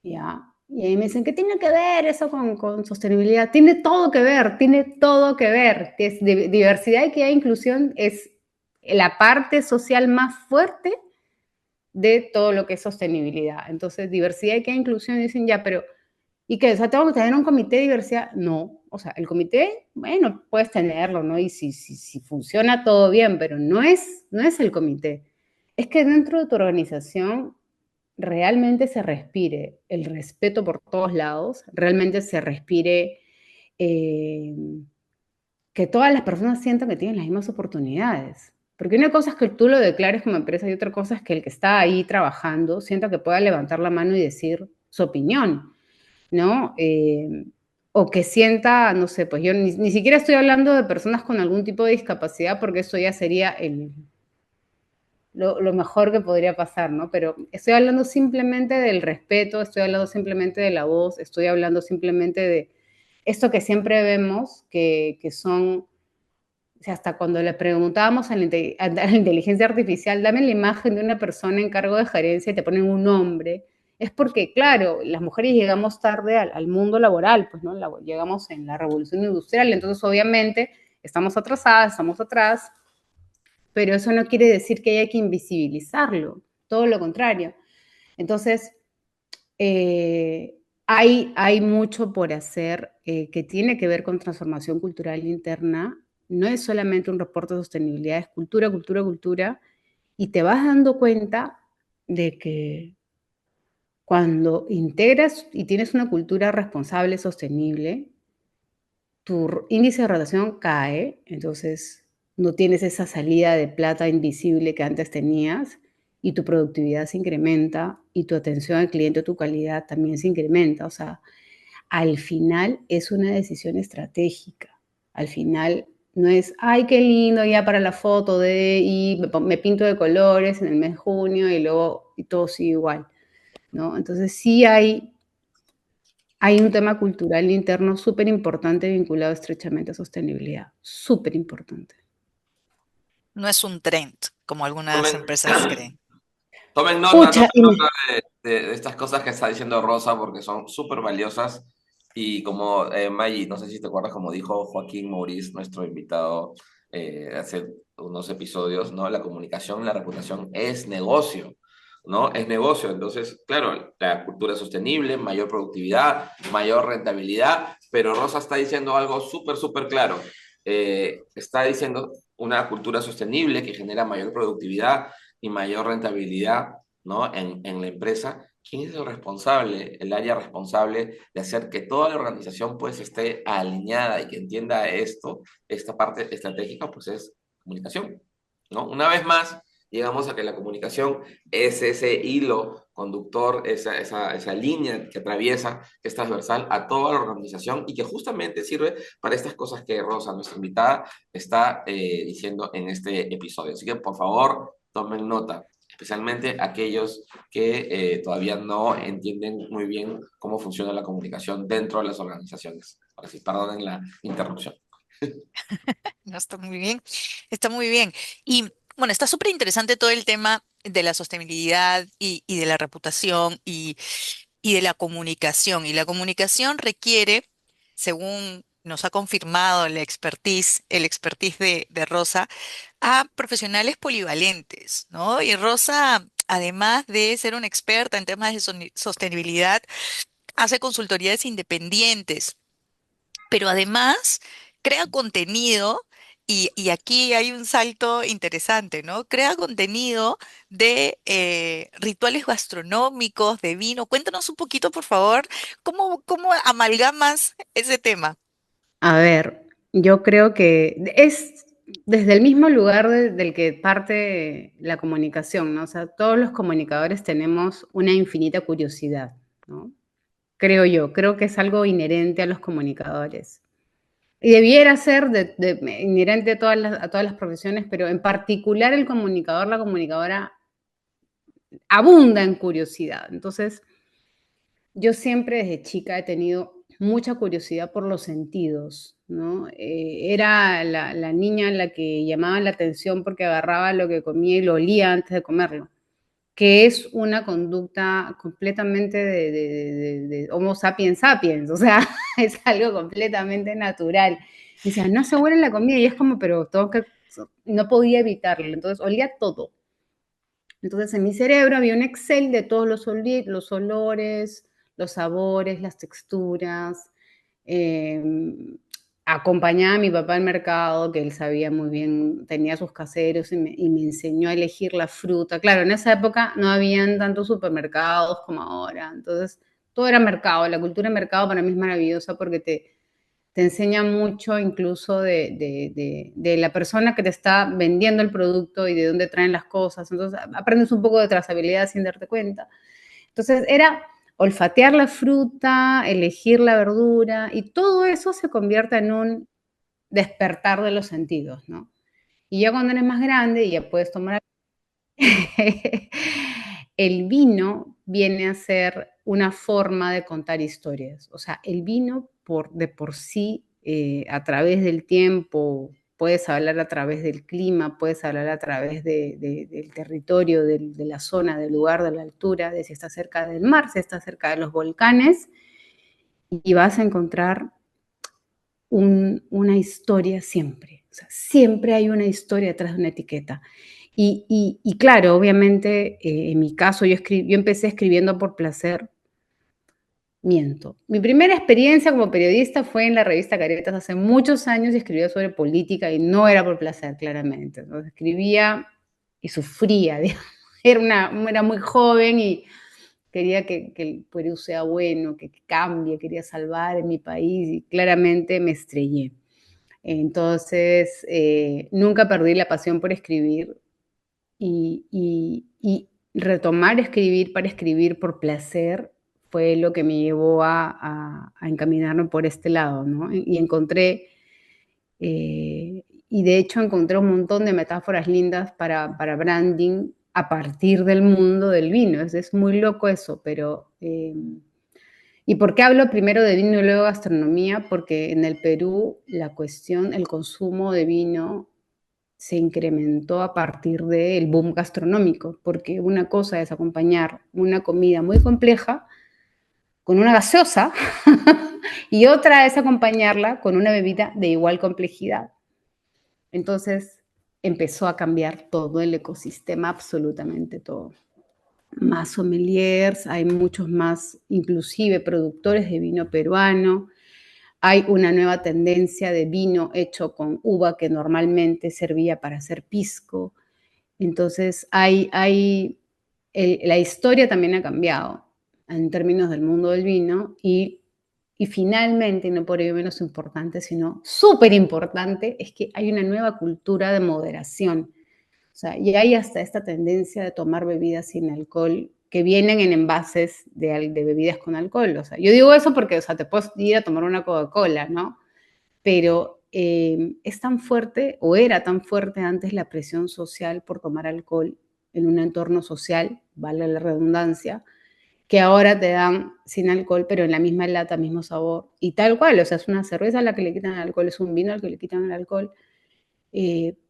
¿ya? Y ahí me dicen, ¿qué tiene que ver eso con sostenibilidad? Tiene todo que ver, tiene todo que ver. Diversidad, equidad e inclusión es la parte social más fuerte de todo lo que es sostenibilidad. Entonces, diversidad, equidad e inclusión dicen, ya, pero ¿y qué? O sea, ¿tengo que tener un comité de diversidad? No. O sea, el comité, bueno, puedes tenerlo, ¿no? Y si funciona todo bien, pero no es el comité. Es que dentro de tu organización realmente se respire el respeto por todos lados, realmente se respire eh, que todas las personas sientan que tienen las mismas oportunidades. Porque una cosa es que tú lo declares como empresa y otra cosa es que el que está ahí trabajando sienta que pueda levantar la mano y decir su opinión, ¿no? O que sienta, no sé, pues yo ni siquiera estoy hablando de personas con algún tipo de discapacidad porque eso ya sería lo mejor que podría pasar, ¿no? Pero estoy hablando simplemente del respeto, estoy hablando simplemente de la voz, estoy hablando simplemente de esto que siempre vemos, que son, o sea, hasta cuando le preguntábamos a la inteligencia artificial, dame la imagen de una persona en cargo de gerencia y te ponen un nombre, es porque, claro, las mujeres llegamos tarde al mundo laboral, pues, ¿no? Llegamos en la revolución industrial, entonces obviamente estamos atrasadas, estamos atrás, pero eso no quiere decir que haya que invisibilizarlo, todo lo contrario. Entonces, hay mucho por hacer que tiene que ver con transformación cultural interna. No es solamente un reporte de sostenibilidad, es cultura, cultura, cultura. Y te vas dando cuenta de que cuando integras y tienes una cultura responsable, sostenible, tu índice de rotación cae, entonces no tienes esa salida de plata invisible que antes tenías y tu productividad se incrementa y tu atención al cliente, tu calidad también se incrementa. O sea, al final es una decisión estratégica. Al final no es, ay, qué lindo ya para la foto y me pinto de colores en el mes de junio y luego y todo sigue igual, ¿no? Entonces sí hay un tema cultural interno súper importante vinculado estrechamente a sostenibilidad, súper importante.
No es un trend, como algunas
Tomen,
empresas creen.
tomen
Pucha,
nota de estas cosas que está diciendo Rosa porque son súper valiosas. Y como Maggie, no sé si te acuerdas, como dijo Joaquín Maurice, nuestro invitado hace unos episodios, ¿no? La comunicación, la reputación es negocio. ¿no? Es negocio. Entonces, claro, la cultura sostenible, mayor productividad, mayor rentabilidad, pero Rosa está diciendo algo súper, súper claro. Está diciendo una cultura sostenible que genera mayor productividad y mayor rentabilidad, ¿no? En la empresa. ¿Quién es el responsable, el área responsable de hacer que toda la organización pues esté alineada y que entienda esto, esta parte estratégica, pues es comunicación, ¿no? Una vez más, llegamos a que la comunicación es ese hilo conductor, esa línea que atraviesa, que es transversal a toda la organización y que justamente sirve para estas cosas que Rosa, nuestra invitada, está diciendo en este episodio. Así que por favor, tomen nota, especialmente aquellos que todavía no entienden muy bien cómo funciona la comunicación dentro de las organizaciones. Ahora sí, perdonen la interrupción.
No, está muy bien, está muy bien. Y bueno, está súper interesante todo el tema de la sostenibilidad y de la reputación y de la comunicación. Y la comunicación requiere, según nos ha confirmado el expertise de Rosa, a profesionales polivalentes, ¿no? Y Rosa, además de ser una experta en temas de sostenibilidad, hace consultorías independientes, pero además crea contenido. Y aquí hay un salto interesante, ¿no? Crea contenido de rituales gastronómicos, de vino. Cuéntanos un poquito, por favor, cómo amalgamas ese tema.
A ver, yo creo que es desde el mismo lugar del que parte la comunicación, ¿no? O sea, todos los comunicadores tenemos una infinita curiosidad, ¿no? Creo yo, creo que es algo inherente a los comunicadores. Y debiera ser inherente a todas las profesiones, pero en particular el comunicador, la comunicadora, abunda en curiosidad. Entonces, yo siempre desde chica he tenido mucha curiosidad por los sentidos, ¿no? Era la niña la que llamaba la atención porque agarraba lo que comía y lo olía antes de comerlo, que es una conducta completamente de Homo sapiens sapiens, o sea, es algo completamente natural. Y decía, no se huele la comida, y es como, pero tengo que, no podía evitarlo, entonces olía todo. Entonces en mi cerebro había un Excel de todos los olores, los sabores, las texturas. Eh, Acompañaba a mi papá al mercado, que él sabía muy bien, tenía sus caseros y me enseñó a elegir la fruta. Claro, en esa época no habían tantos supermercados como ahora, entonces todo era mercado. La cultura de mercado para mí es maravillosa porque te enseña mucho incluso de la persona que te está vendiendo el producto y de dónde traen las cosas. Entonces aprendes un poco de trazabilidad sin darte cuenta. Entonces era olfatear la fruta, elegir la verdura y todo eso se convierte en un despertar de los sentidos, ¿no? Y ya cuando eres más grande y ya puedes tomar el vino viene a ser una forma de contar historias. O sea, el vino de por sí, a través del tiempo, puedes hablar a través del clima, puedes hablar a través del territorio, de la zona, del lugar, de la altura, de si está cerca del mar, si está cerca de los volcanes, y vas a encontrar una historia siempre. O sea, siempre hay una historia detrás de una etiqueta. Y claro, obviamente, en mi caso, yo empecé escribiendo por placer, miento. Mi primera experiencia como periodista fue en la revista Caretas hace muchos años y escribía sobre política y no era por placer, claramente. Entonces escribía y sufría, digamos. Era muy joven y quería que el Perú sea bueno, que cambie, quería salvar en mi país y claramente me estrellé. Entonces, nunca perdí la pasión por escribir y retomar escribir para escribir por placer fue lo que me llevó a encaminarme por este lado, ¿no? Y encontré, y de hecho encontré un montón de metáforas lindas para branding a partir del mundo del vino. Es muy loco eso, pero... ¿Y por qué hablo primero de vino y luego gastronomía? Porque en el Perú la cuestión, el consumo de vino se incrementó a partir del boom gastronómico, porque una cosa es acompañar una comida muy compleja con una gaseosa y otra es acompañarla con una bebida de igual complejidad. Entonces empezó a cambiar todo el ecosistema, absolutamente todo. más sommeliers, hay muchos más, inclusive productores de vino peruano. Hay una nueva tendencia de vino hecho con uva que normalmente servía para hacer pisco. Entonces, la historia también ha cambiado en términos del mundo del vino y finalmente, y no por ello menos importante, sino súper importante, es que hay una nueva cultura de moderación. O sea, y hay hasta esta tendencia de tomar bebidas sin alcohol que vienen en envases de bebidas con alcohol. O sea, yo digo eso porque, o sea, te puedes ir a tomar una Coca-Cola, ¿no? Pero es tan fuerte, o era tan fuerte antes la presión social por tomar alcohol en un entorno social, vale la redundancia, que ahora te dan sin alcohol, pero en la misma lata, mismo sabor, y tal cual, o sea, es una cerveza a la que le quitan el alcohol, es un vino al que le quitan el alcohol,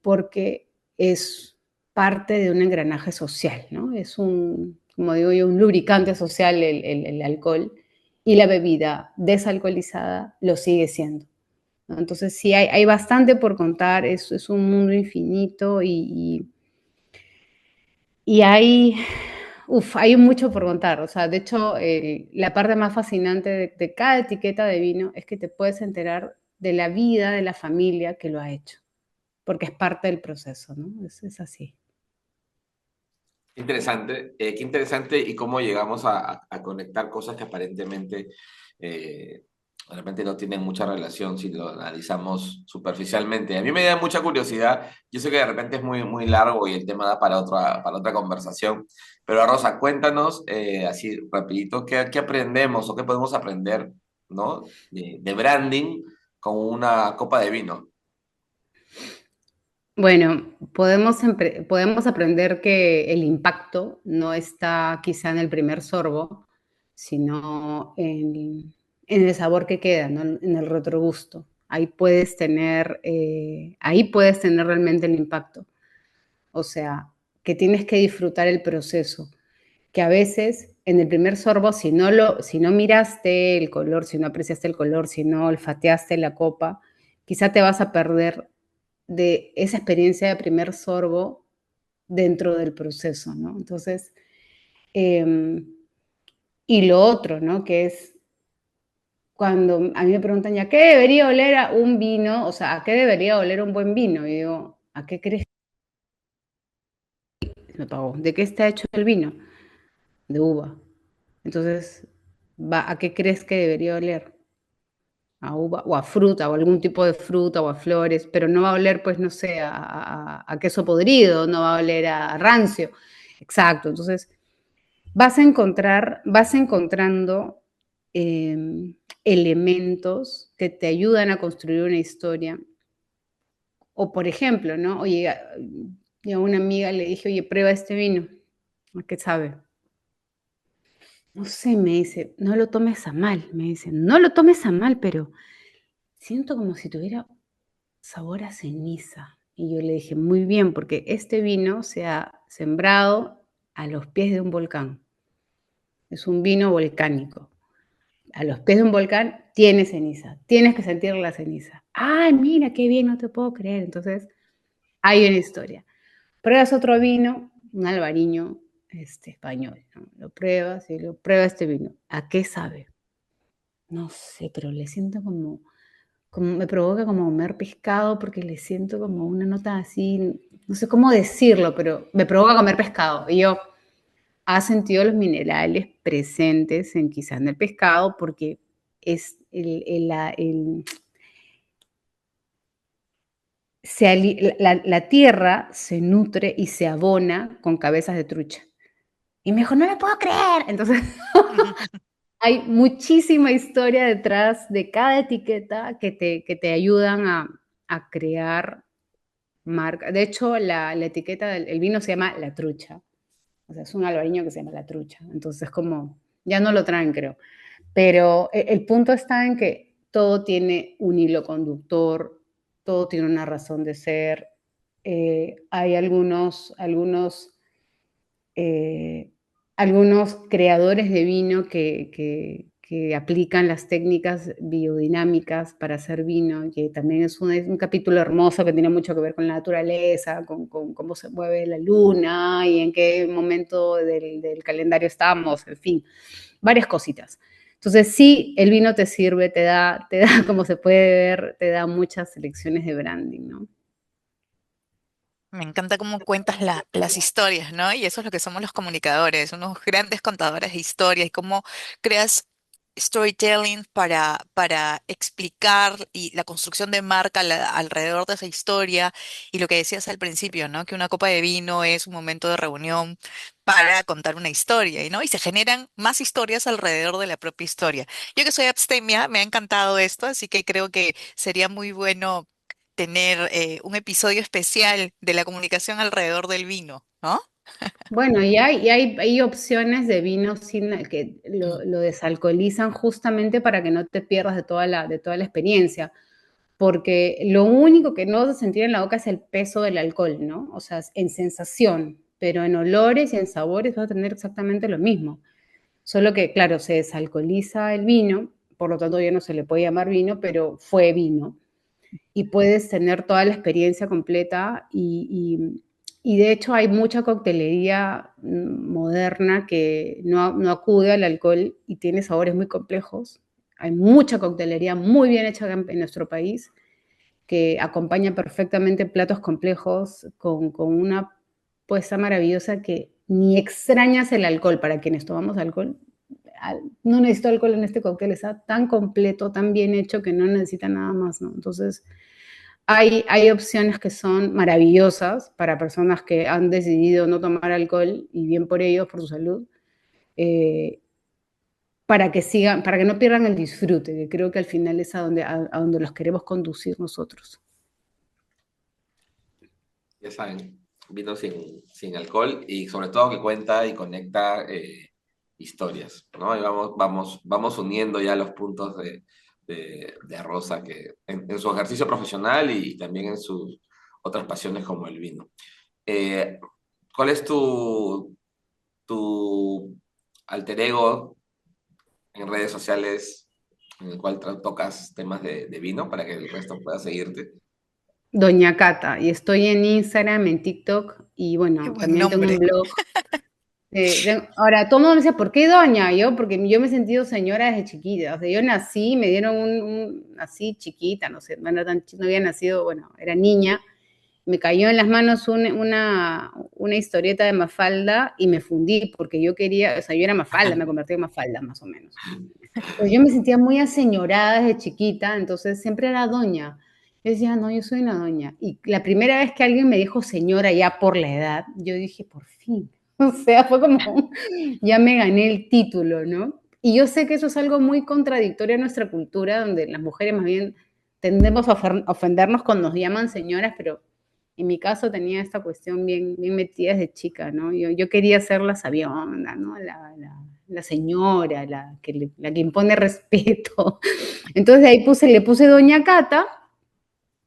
porque es parte de un engranaje social, ¿no? Es un, como digo yo, un lubricante social el alcohol, y la bebida desalcoholizada lo sigue siendo, ¿no? Entonces sí, hay bastante por contar, es un mundo infinito y hay mucho por contar. O sea, de hecho, la parte más fascinante de cada etiqueta de vino es que te puedes enterar de la vida de la familia que lo ha hecho, porque es parte del proceso, ¿no? Es así.
Qué interesante y cómo llegamos a conectar cosas que aparentemente eh, de repente no tienen mucha relación si lo analizamos superficialmente. A mí me da mucha curiosidad, yo sé que de repente es muy, muy largo y el tema da para otra conversación, pero Rosa, cuéntanos así rapidito, ¿qué aprendemos o qué podemos aprender, ¿no? De branding con una copa de vino.
Bueno, podemos aprender que el impacto no está quizá en el primer sorbo, sino en el sabor que queda, ¿no? En el retrogusto. Ahí puedes tener realmente el impacto. O sea, que tienes que disfrutar el proceso, que a veces en el primer sorbo, si no miraste el color, si no apreciaste el color, si no olfateaste la copa, quizá te vas a perder de esa experiencia de primer sorbo dentro del proceso, ¿no? Entonces, eh, y lo otro, ¿no? Que es cuando a mí me preguntan, ¿ya qué debería oler a un vino? O sea, ¿a qué debería oler un buen vino? Y digo, ¿a qué crees que me pagó? ¿De qué está hecho el vino? De uva. Entonces, ¿a qué crees que debería oler? A uva o a fruta o algún tipo de fruta o a flores, pero no va a oler, pues, no sé, a queso podrido, no va a oler a rancio. Exacto, entonces vas encontrando elementos que te ayudan a construir una historia. O por ejemplo, ¿no? Oye, a una amiga le dije, oye, prueba este vino. ¿A qué sabe? No sé, me dice, no lo tomes a mal, me dice, no lo tomes a mal, pero siento como si tuviera sabor a ceniza. Y yo le dije, muy bien, porque este vino se ha sembrado a los pies de un volcán. Es un vino volcánico. A los pies de un volcán tiene ceniza. Tienes que sentir la ceniza. Ay, mira, qué bien, no te puedo creer. Entonces, hay una historia. Pruebas otro vino, un albariño español, ¿no? Lo pruebas y lo pruebas este vino. ¿A qué sabe? No sé, pero le siento como me provoca como comer pescado porque le siento como una nota así, no sé cómo decirlo, pero me provoca comer pescado. Y yo, ¿ha sentido los minerales presentes en quizás en el pescado? Porque es la tierra se nutre y se abona con cabezas de trucha. Y me dijo, no me puedo creer. Entonces, hay muchísima historia detrás de cada etiqueta que te ayudan a crear marca. De hecho, la etiqueta del el vino se llama La Trucha. O sea, es un albariño que se llama La Trucha. Entonces, como, ya no lo traen, creo. Pero el punto está en que todo tiene un hilo conductor, todo tiene una razón de ser. Hay eh, algunos creadores de vino que aplican las técnicas biodinámicas para hacer vino, que también es un capítulo hermoso que tiene mucho que ver con la naturaleza, con cómo se mueve la luna y en qué momento del calendario estamos, en fin, varias cositas. Entonces sí, el vino te sirve, como se puede ver, te da muchas lecciones de branding, ¿no?
Me encanta cómo cuentas las historias, ¿no? Y eso es lo que somos los comunicadores, unos grandes contadores de historias y cómo creas storytelling para explicar y la construcción de marca alrededor de esa historia. Y lo que decías al principio, ¿no? Que una copa de vino es un momento de reunión para contar una historia, ¿no? Y se generan más historias alrededor de la propia historia. Yo que soy abstemia, me ha encantado esto, así que creo que sería muy bueno tener un episodio especial de la comunicación alrededor del vino, ¿no?
Bueno, hay opciones de vino que lo desalcoholizan justamente para que no te pierdas de toda la experiencia, porque lo único que no vas a sentir en la boca es el peso del alcohol, ¿no? O sea, en sensación, pero en olores y en sabores vas a tener exactamente lo mismo. Solo que, claro, se desalcoholiza el vino, por lo tanto ya no se le puede llamar vino, pero fue vino y puedes tener toda la experiencia completa y de hecho hay mucha coctelería moderna que no acude al alcohol y tiene sabores muy complejos. Hay mucha coctelería muy bien hecha en nuestro país que acompaña perfectamente platos complejos con una puesta maravillosa que ni extrañas el alcohol. Para quienes tomamos alcohol, no necesito alcohol en este cóctel, está tan completo, tan bien hecho que no necesita nada más, ¿no? Entonces, hay opciones que son maravillosas para personas que han decidido no tomar alcohol y bien por ellos, por su salud, eh, para que sigan, para que no pierdan el disfrute, que creo que al final es a donde los queremos conducir nosotros.
Ya saben, vino sin alcohol y sobre todo que cuenta y conecta historias, ¿no? Y vamos uniendo ya los puntos de Rosa que en su ejercicio profesional y también en sus otras pasiones como el vino. Eh, ¿Cuál es tu alter ego en redes sociales en el cual tocas temas de vino para que el resto pueda seguirte?
Doña Cata, y estoy en Instagram, en TikTok, y
Qué
bueno,
buen
también tengo un
nombre.
blog. Ahora, todo el mundo me dice, ¿por qué doña? Porque yo me he sentido señora desde chiquita. O sea, yo nací, me dieron así chiquita, no sé, no era no había nacido, bueno, era niña. Me cayó en las manos una historieta de Mafalda y me fundí porque yo quería, o sea, yo era Mafalda, me convertí en Mafalda más o menos. Pues yo me sentía muy aseñorada desde chiquita, entonces siempre era doña. Yo decía, no, yo soy una doña. Y la primera vez que alguien me dijo señora ya por la edad, yo dije, por fin. O sea, fue como, ya me gané el título, ¿no? Y yo sé que eso es algo muy contradictorio en nuestra cultura, donde las mujeres más bien tendemos a ofendernos cuando nos llaman señoras, pero en mi caso tenía esta cuestión bien metida desde chica, ¿no? Yo quería ser la sabionda, ¿no? La señora, la que impone respeto. Entonces de ahí le puse Doña Cata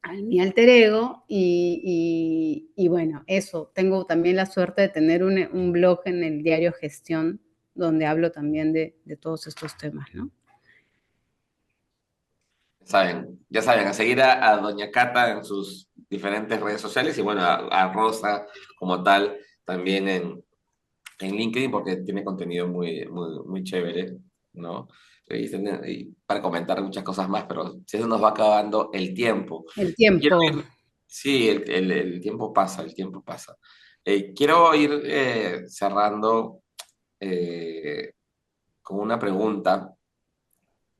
a mi alter ego y bueno, eso, tengo también la suerte de tener un blog en el diario Gestión donde hablo también de todos estos temas, ¿no?
Ya saben, a seguir a Doña Cata en sus diferentes redes sociales y bueno, a Rosa como tal también en LinkedIn porque tiene contenido muy chévere, ¿no? Y para comentar muchas cosas más, pero si eso nos va acabando el tiempo.
El
Quiero
tiempo.
ir, sí, el tiempo pasa, el tiempo pasa. Quiero ir cerrando eh, con una pregunta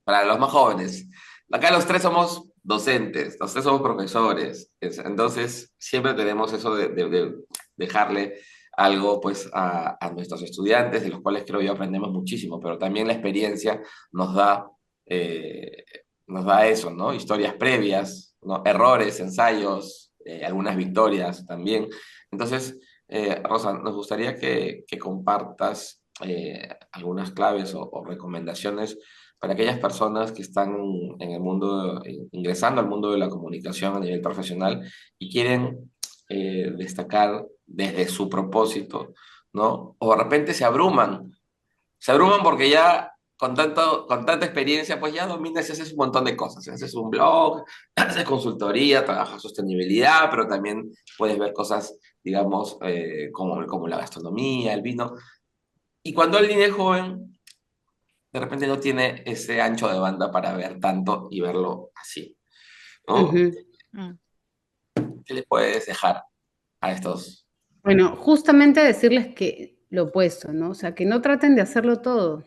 para los más jóvenes. Acá los tres somos docentes, los tres somos profesores, entonces siempre tenemos eso de dejarle algo pues a nuestros estudiantes, de los cuales creo yo aprendemos muchísimo, pero también la experiencia eh, nos da eso, ¿no? Historias previas, ¿no? Errores, ensayos, algunas victorias también. Entonces, Rosa, nos gustaría que compartas algunas claves o recomendaciones para aquellas personas que están en el mundo, ingresando al mundo de la comunicación a nivel profesional y quieren destacar desde su propósito, ¿no? O de repente se abruman porque ya con tanta experiencia, pues ya dominas y haces un montón de cosas. Haces un blog, haces consultoría, trabajas sostenibilidad, pero también puedes ver cosas, digamos, como la gastronomía, el vino. Y cuando alguien es joven, de repente no tiene ese ancho de banda para ver tanto y verlo así, ¿no?
Ujú.
Mm.
¿Qué le puedes dejar a estos?
Bueno, justamente decirles que lo opuesto, ¿no? O sea, que no traten de hacerlo todo,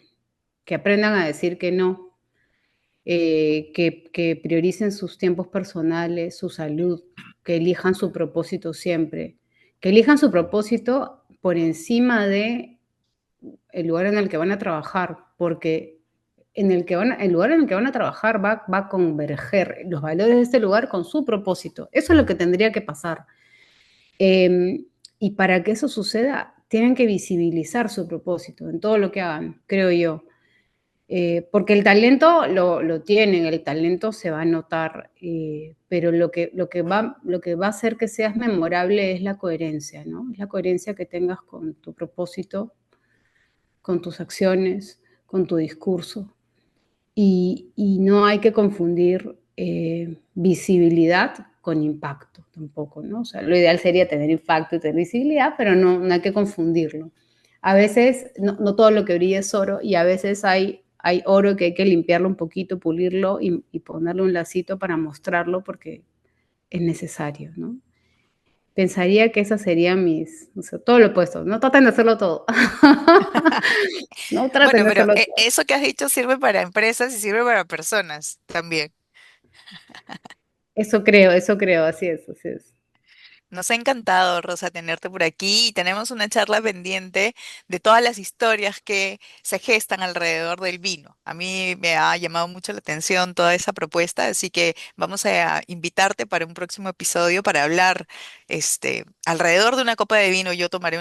que aprendan a decir que no, que prioricen sus tiempos personales, su salud, que elijan su propósito siempre, que elijan su propósito por encima de el lugar en el que van a trabajar, porque el lugar en el que van a trabajar va a converger los valores de este lugar con su propósito. Eso es lo que tendría que pasar. Y para que eso suceda, tienen que visibilizar su propósito en todo lo que hagan, creo yo. Porque el talento lo tienen, el talento se va a notar, pero lo que va a hacer que seas memorable es la coherencia, ¿no? Es la coherencia que tengas con tu propósito, con tus acciones, con tu discurso. Y no hay que confundir visibilidad con impacto tampoco, ¿no? O sea, lo ideal sería tener impacto y tener visibilidad, pero no hay que confundirlo. A veces no todo lo que brilla es oro y a veces hay oro que hay que limpiarlo un poquito, pulirlo y ponerle un lacito para mostrarlo porque es necesario, ¿no? Pensaría que esas serían o sea, todo lo opuesto. No traten de hacerlo todo. No traten
Bueno,
de
pero
hacerlo todo.
eso que has dicho sirve para empresas y sirve para personas también.
Eso creo, así es, así es.
Nos ha encantado, Rosa, tenerte por aquí y tenemos una charla pendiente de todas las historias que se gestan alrededor del vino. A mí me ha llamado mucho la atención toda esa propuesta, así que vamos a invitarte para un próximo episodio para hablar, alrededor de una copa de vino. Yo tomaré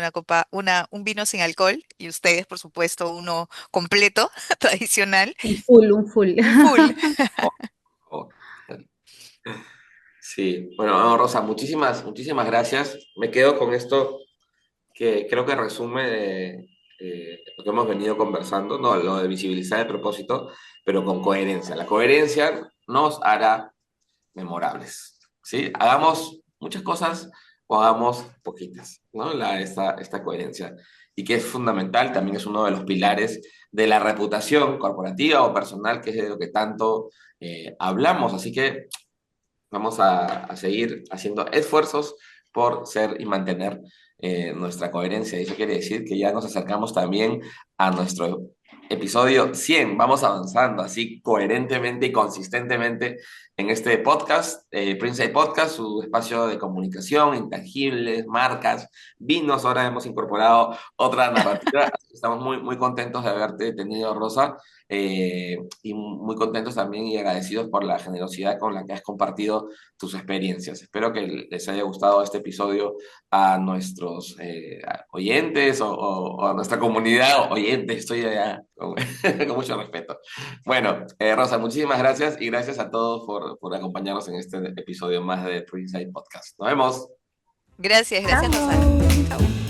un vino sin alcohol y ustedes, por supuesto, uno completo, tradicional,
Un full, un full.
un full.
Oh, oh. Sí, bueno, no, Rosa, muchísimas gracias. Me quedo con esto que creo que resume lo que hemos venido conversando, ¿no? Lo de visibilizar el propósito, pero con coherencia. La coherencia nos hará memorables, ¿sí? Hagamos muchas cosas o hagamos poquitas, ¿no? Esta coherencia. Y que es fundamental, también es uno de los pilares de la reputación corporativa o personal, que es de lo que tanto hablamos. Así que vamos a seguir haciendo esfuerzos por ser y mantener nuestra coherencia. Y eso quiere decir que ya nos acercamos también a nuestro episodio 100. Vamos avanzando así coherentemente y consistentemente en este podcast, Prince Eye Podcast, su espacio de comunicación, intangibles, marcas, vinos. Ahora hemos incorporado otra narrativa. Así que estamos muy contentos de haberte tenido, Rosa, y muy contentos también y agradecidos por la generosidad con la que has compartido tus experiencias. Espero que les haya gustado este episodio a nuestros oyentes o a nuestra comunidad oyentes. Estoy allá con mucho respeto. Bueno, Rosa, muchísimas gracias y gracias a todos por acompañarnos en este episodio más de Prince Podcast. Nos vemos.
Gracias, gracias, Rosa.
Chao.
Chao.